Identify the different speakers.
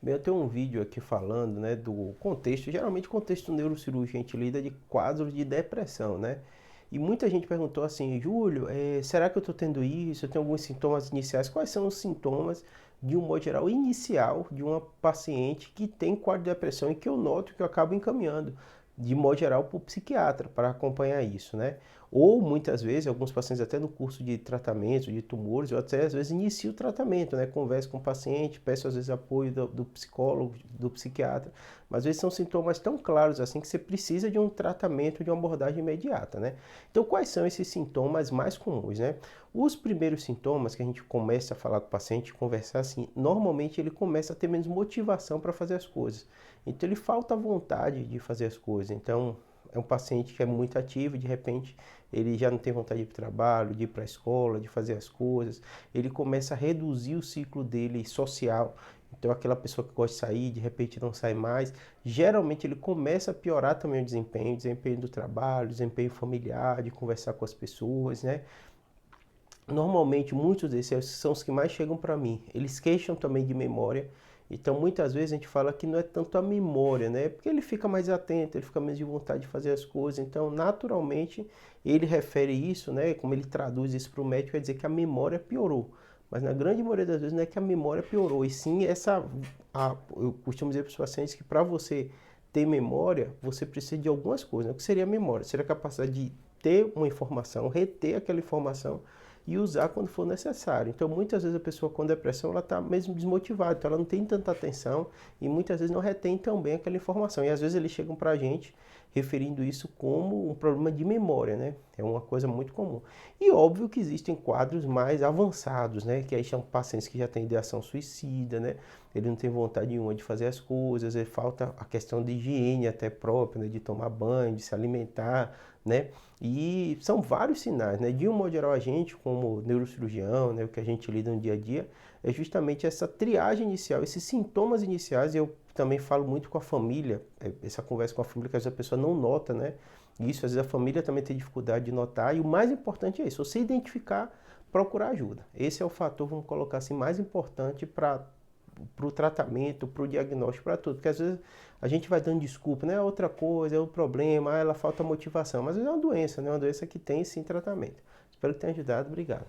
Speaker 1: Bem, eu tenho um vídeo aqui falando, né, do contexto, geralmente o contexto neurocirúrgico a gente lida de quadros de depressão, né? E muita gente perguntou assim, Júlio, será que eu estou tendo isso? Eu tenho alguns sintomas iniciais? Quais são os sintomas, de um modo geral, inicial de uma paciente que tem quadro de depressão e que eu noto que eu acabo encaminhando, de modo geral, para o psiquiatra para acompanhar isso, né? Ou muitas vezes, alguns pacientes até no curso de tratamento de tumores, eu até às vezes inicio o tratamento, né? Converso com o paciente, peço às vezes apoio do psicólogo, do psiquiatra, mas às vezes são sintomas tão claros assim que você precisa de um tratamento, de uma abordagem imediata, né? Então, quais são esses sintomas mais comuns, né? Os primeiros sintomas que a gente começa a falar com o paciente, conversar assim, normalmente ele começa a ter menos motivação para fazer as coisas. Então, ele falta vontade de fazer as coisas. Então, é um paciente que é muito ativo, de repente ele já não tem vontade de ir para o trabalho, de ir para a escola, de fazer as coisas, ele começa a reduzir o ciclo dele social. Então, aquela pessoa que gosta de sair, de repente não sai mais. Geralmente, ele começa a piorar também o desempenho do trabalho, desempenho familiar, de conversar com as pessoas, né? Normalmente, muitos desses são os que mais chegam para mim. Eles queixam também de memória. Então, muitas vezes a gente fala que não é tanto a memória, né? Porque ele fica mais atento, ele fica menos de vontade de fazer as coisas. Então, naturalmente, ele refere isso, né? Como ele traduz isso para o médico, quer dizer que a memória piorou. Mas na grande maioria das vezes não é que a memória piorou, e sim eu costumo dizer para os pacientes que para você ter memória, você precisa de algumas coisas, né? O que seria a memória? Seria a capacidade de ter uma informação, reter aquela informação e usar quando for necessário. Então, muitas vezes a pessoa com depressão, ela está mesmo desmotivada, então ela não tem tanta atenção e muitas vezes não retém tão bem aquela informação. E às vezes eles chegam para a gente referindo isso como um problema de memória, né? É uma coisa muito comum. E óbvio que existem quadros mais avançados, né? Que aí são pacientes que já têm ideação suicida, né? Ele não tem vontade nenhuma de fazer as coisas, ele falta a questão de higiene até própria, né? De tomar banho, de se alimentar, né? E são vários sinais, né? De um modo geral, a gente, como neurocirurgião, né? O que a gente lida no dia a dia, é justamente essa triagem inicial, esses sintomas iniciais. Eu também falo muito com a família, essa conversa com a família que às vezes a pessoa não nota, né? Isso, às vezes a família também tem dificuldade de notar, e o mais importante é isso, você identificar, procurar ajuda. Esse é o fator, vamos colocar assim, mais importante para o tratamento, para o diagnóstico, para tudo. Porque às vezes a gente vai dando desculpa, né? É outra coisa, é outro problema, ela falta motivação. Mas às vezes é uma doença, né? Uma doença que tem sim tratamento. Espero que tenha ajudado. Obrigado.